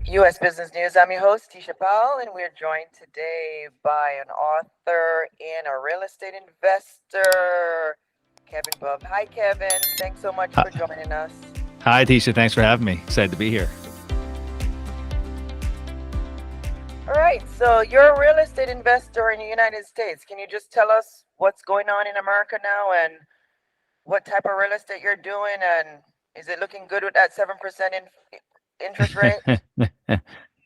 U.S. Business News. I'm your host, Tisha Powell, and we're joined today by an author and a real estate investor, Kevin Bub. Hi, Kevin. Thanks so much for joining us. Hi, Tisha. Thanks for having me. Excited to be here. All right. So you're a real estate investor in the United States. Can you just tell us what's going on in America now and what type of real estate you're doing? And is it looking good with that 7% interest rate?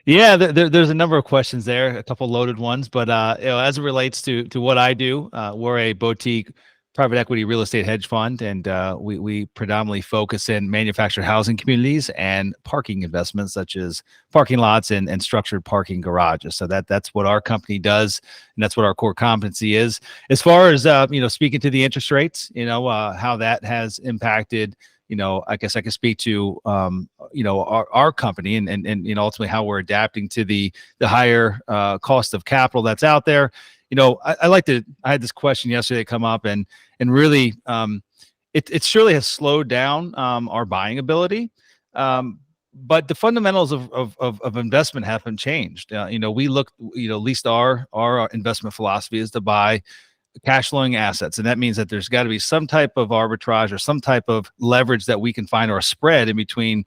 Yeah, there's a number of questions there, a couple loaded ones, but as it relates to what I do, we're a boutique private equity real estate hedge fund, and we predominantly focus in manufactured housing communities and parking investments, such as parking lots and structured parking garages. So that's what our company does, and that's what our core competency is. As far as speaking to the interest rates, how that has impacted. I guess I could speak to, our company and ultimately how we're adapting to the higher cost of capital that's out there. I had this question yesterday come up and really, it surely has slowed down our buying ability. But the fundamentals of investment haven't changed. We look, at least our investment philosophy is to buy cash flowing assets. And that means that there's got to be some type of arbitrage or some type of leverage that we can find, or a spread in between,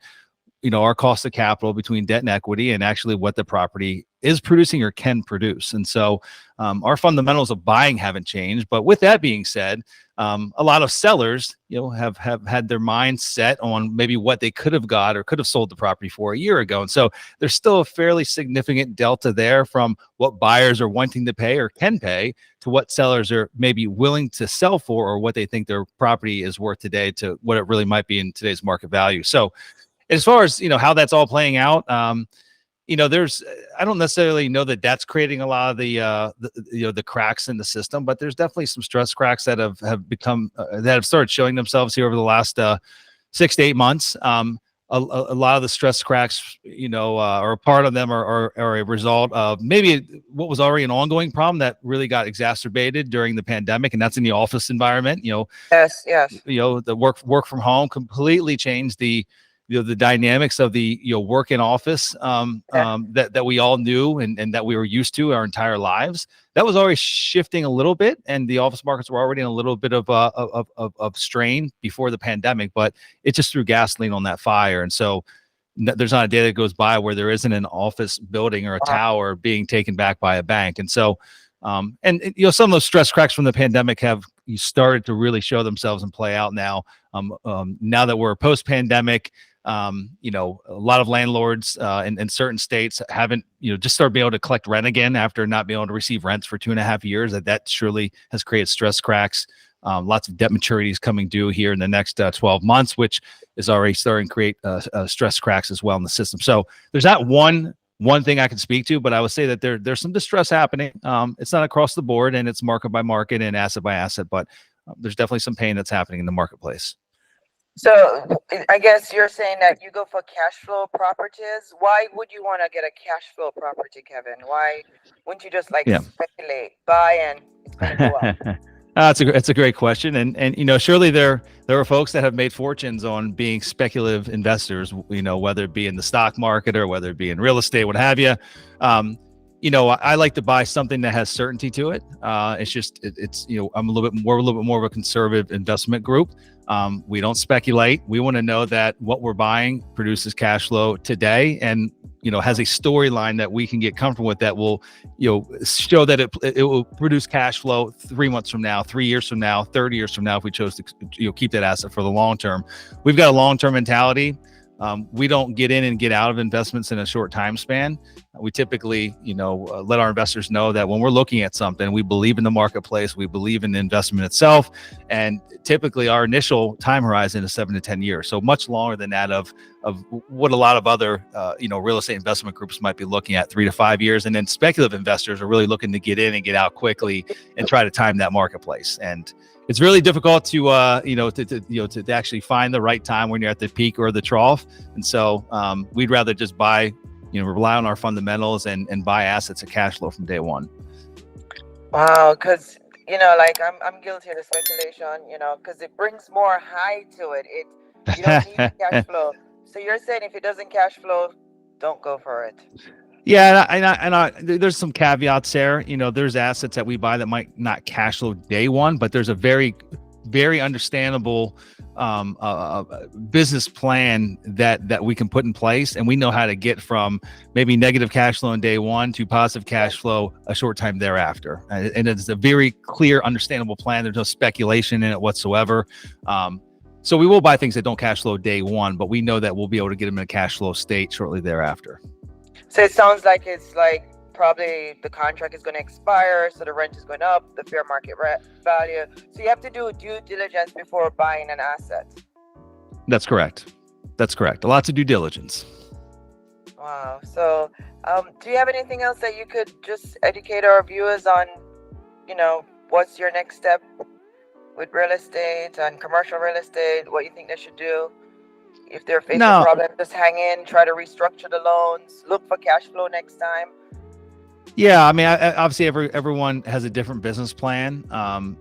our cost of capital between debt and equity and actually what the property is producing or can produce. And so our fundamentals of buying haven't changed. But with that being said, a lot of sellers, have had their mind set on maybe what they could have got or could have sold the property for a year ago. And so there's still a fairly significant delta there from what buyers are wanting to pay or can pay to what sellers are maybe willing to sell for, or what they think their property is worth today to what it really might be in today's market value. So as far as, how that's all playing out, I don't necessarily know that that's creating a lot of the cracks in the system, but there's definitely some stress cracks that have become that have started showing themselves here over the last 6 to 8 months. A lot of the stress cracks, or a part of them are a result of maybe what was already an ongoing problem that really got exacerbated during the pandemic, and that's in the office environment. Yes. The work from home completely changed the dynamics of the work in office that we all knew and that we were used to our entire lives. That was already shifting a little bit, and the office markets were already in a little bit of strain before the pandemic, but it just threw gasoline on that fire. And so there's not a day that goes by where there isn't an office building or a tower being taken back by a bank. And so some of those stress cracks from the pandemic have started to really show themselves and play out now. Now that we're post-pandemic, a lot of landlords in certain states haven't, just started being able to collect rent again after not being able to receive rents for 2.5 years. That surely has created stress cracks. Lots of debt maturities coming due here in the next 12 months, which is already starting to create stress cracks as well in the system. So there's not one thing I can speak to, but I would say that there's some distress happening. It's not across the board, and it's market by market and asset by asset, but there's definitely some pain that's happening in the marketplace. So I guess you're saying that you go for cash flow properties. Why would you want to get a cash flow property, Kevin? Why wouldn't you just speculate, buy, and it's going to go up? That's a great question, and surely there are folks that have made fortunes on being speculative investors. Whether it be in the stock market or whether it be in real estate, what have you. I like to buy something that has certainty to it. I'm we're a little bit more of a conservative investment group. We don't speculate. We want to know that what we're buying produces cash flow today and, has a storyline that we can get comfortable with that will, show that it will produce cash flow 3 months from now, 3 years from now, 30 years from now, if we chose to, keep that asset for the long term. We've got a long-term mentality. We don't get in and get out of investments in a short time span. We typically, let our investors know that when we're looking at something, we believe in the marketplace, we believe in the investment itself, and typically our initial time horizon is 7 to 10 years. So much longer than that of what a lot of other, real estate investment groups might be looking at, 3 to 5 years. And then speculative investors are really looking to get in and get out quickly and try to time that marketplace. And it's really difficult to actually find the right time when you're at the peak or the trough. And so we'd rather just buy, rely on our fundamentals and buy assets at cash flow from day one. Wow, because I'm guilty of the speculation, because it brings more high to it. You don't need cash flow. So you're saying if it doesn't cash flow don't go for it. Yeah, there's some caveats there. There's assets that we buy that might not cash flow day one, but there's a very, very understandable business plan that we can put in place, and we know how to get from maybe negative cash flow in day one to positive cash flow a short time thereafter. And it's a very clear, understandable plan. There's no speculation in it whatsoever. So we will buy things that don't cash flow day one, but we know that we'll be able to get them in a cash flow state shortly thereafter. So it sounds like it's like probably the contract is going to expire, so the rent is going up, the fair market value. So you have to do due diligence before buying an asset. That's correct. Lots of due diligence. Wow. So do you have anything else that you could just educate our viewers on, what's your next step with real estate and commercial real estate, what you think they should do? If they're facing a problem, just hang in, try to restructure the loans, look for cash flow next time. Yeah, I mean, obviously, everyone has a different business plan.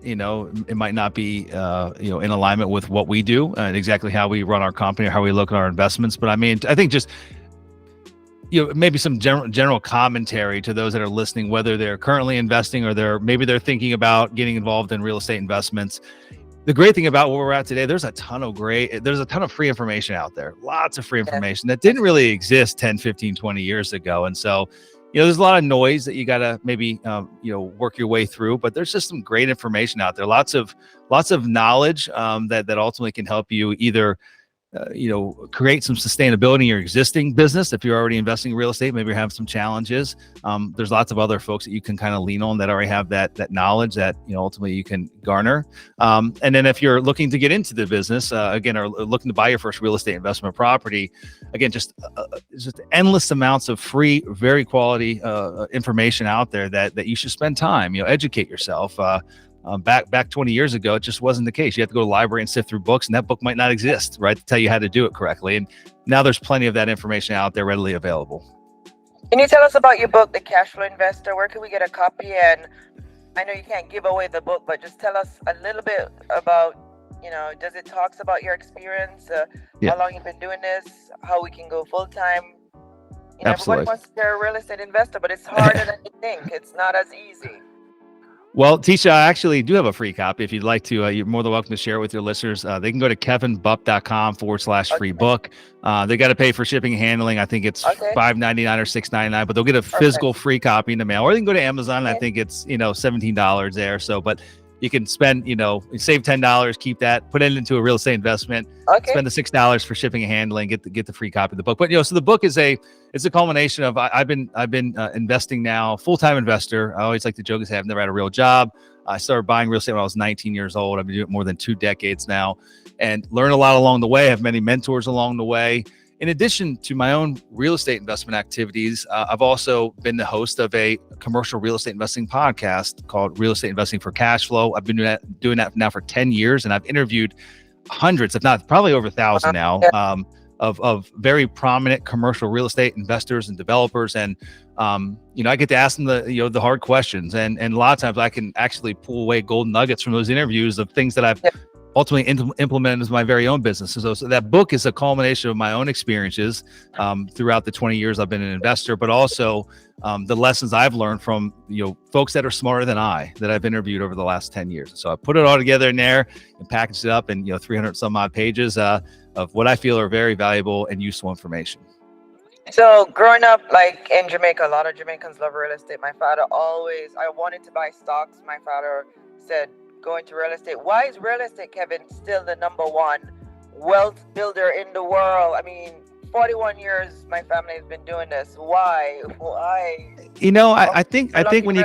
It might not be, in alignment with what we do and exactly how we run our company or how we look at our investments. But I mean, I think just, maybe some general commentary to those that are listening, whether they're currently investing or they're thinking about getting involved in real estate investments. The great thing about where we're at today, there's a ton of free information out there, lots of free information that didn't really exist 10, 15, 20 years ago. And so, there's a lot of noise that you got to maybe, work your way through, but there's just some great information out there. Lots of knowledge that ultimately can help you either create some sustainability in your existing business. If you're already investing in real estate, maybe you're having some challenges. There's lots of other folks that you can kind of lean on that already have that knowledge that, ultimately you can garner. And then if you're looking to get into the business, again, or looking to buy your first real estate investment property, again, just endless amounts of free, very quality information out there that you should spend time, educate yourself. Back 20 years ago, it just wasn't the case. You have to go to the library and sift through books, and that book might not exist, right, to tell you how to do it correctly. And now there's plenty of that information out there readily available. Can you tell us about your book, The Cash Flow Investor? Where can we get a copy? And I know you can't give away the book, but just tell us a little bit about, does it talks about your experience, how long you've been doing this, how we can go full time? Everybody wants to be a real estate investor, but it's harder than you think. It's not as easy. Well, Tisha, I actually do have a free copy. If you'd like to, you're more than welcome to share it with your listeners. They can go to kevinbupp.com/free book. They got to pay for shipping and handling. I think it's $5.99 or $6.99, but they'll get a physical free copy in the mail. Or they can go to Amazon. I think it's, $17 there. So, but you can spend, save $10, keep that, put it into a real estate investment, spend the $6 for shipping and handling, get the free copy of the book. But, so the book is it's a culmination of, I've been investing now, full-time investor. I always like to joke and say I've never had a real job. I started buying real estate when I was 19 years old. I've been doing it more than 2 decades now and learned a lot along the way. I have many mentors along the way. In addition to my own real estate investment activities, I've also been the host of a commercial real estate investing podcast called Real Estate Investing for Cash Flow. I've been doing that now for 10 years, and I've interviewed hundreds, if not probably over 1,000 now, of very prominent commercial real estate investors and developers. And, I get to ask them the hard questions. And a lot of times I can actually pull away golden nuggets from those interviews of things that I've ultimately implemented as my very own business. So that book is a culmination of my own experiences throughout the 20 years I've been an investor, but also the lessons I've learned from folks that are smarter than I that I've interviewed over the last 10 years. So I put it all together in there and packaged it up in 300 some odd pages of what I feel are very valuable and useful information. So growing up, like in Jamaica, a lot of Jamaicans love real estate. My father I wanted to buy stocks. My father said, go into real estate. Why is real estate, Kevin, still the number one wealth builder in the world? I mean, 41 years my family has been doing this. Why? I think when you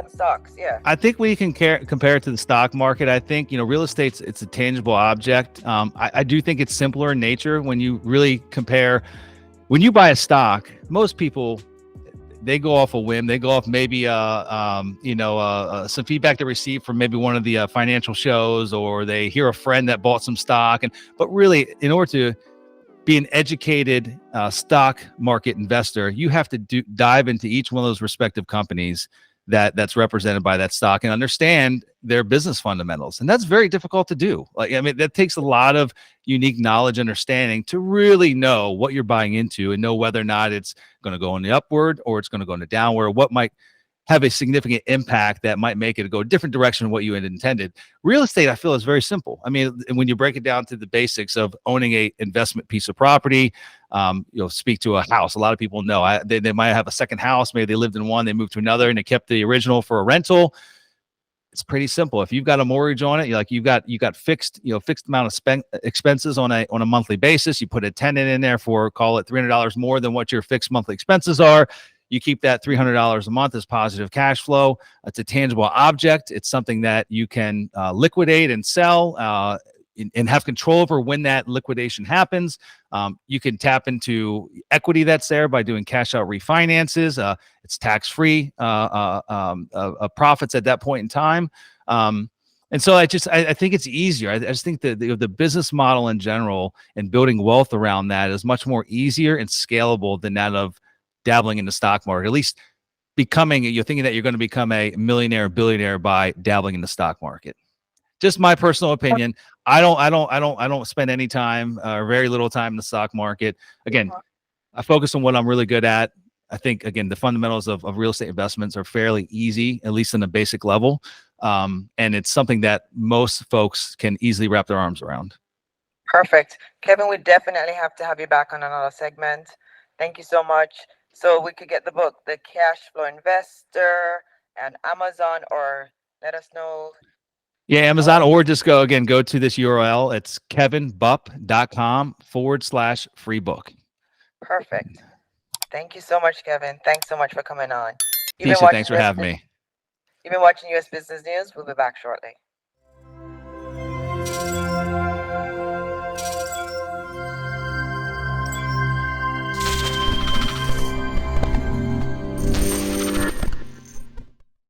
stocks, I think when you can compare it to the stock market, I think real estate's it's a tangible object. I do think it's simpler in nature when you really compare. When you buy a stock, most people, they go off a whim. They go off maybe some feedback they received from maybe one of the financial shows, or they hear a friend that bought some stock. But really, in order to be an educated stock market investor, you have to dive into each one of those respective companies, that's represented by that stock and understand their business fundamentals. And that's very difficult to do. Like, I mean, that takes a lot of unique knowledge, understanding to really know what you're buying into and know whether or not it's going to go in the upward or it's going to go in the downward, what might have a significant impact that might make it go a different direction than what you had intended. Real estate, I feel, is very simple. I mean, when you break it down to the basics of owning a investment piece of property, speak to a house. A lot of people know they might have a second house. Maybe they lived in one, they moved to another, and they kept the original for a rental. It's pretty simple. If you've got a mortgage on it, you've got fixed amount of expenses on a monthly basis. You put a tenant in there for, call it $300 more than what your fixed monthly expenses are. You keep that $300 a month as positive cash flow. It's a tangible object. It's something that you can liquidate and sell and have control over when that liquidation happens. You can tap into equity that's there by doing cash out refinances. It's tax-free profits at that point in time. And so I think it's easier. I just think that the business model in general and building wealth around that is much more easier and scalable than that of dabbling in the stock market. At least you're thinking that you're going to become a millionaire, billionaire by dabbling in the stock market. Just my personal opinion. I don't spend any time or very little time in the stock market. Again, I focus on what I'm really good at. I think, again, the fundamentals of real estate investments are fairly easy, at least in the basic level. And it's something that most folks can easily wrap their arms around. Perfect. Kevin, we definitely have to have you back on another segment. Thank you so much. So we could get the book, The Cash Flow Investor, and Amazon, or let us know. Yeah, Amazon, or just go to this URL. It's kevinbupp.com/free book. Perfect. Thank you so much, Kevin. Thanks so much for coming on. Tisha, thanks for having me. You've been watching US Business News. We'll be back shortly.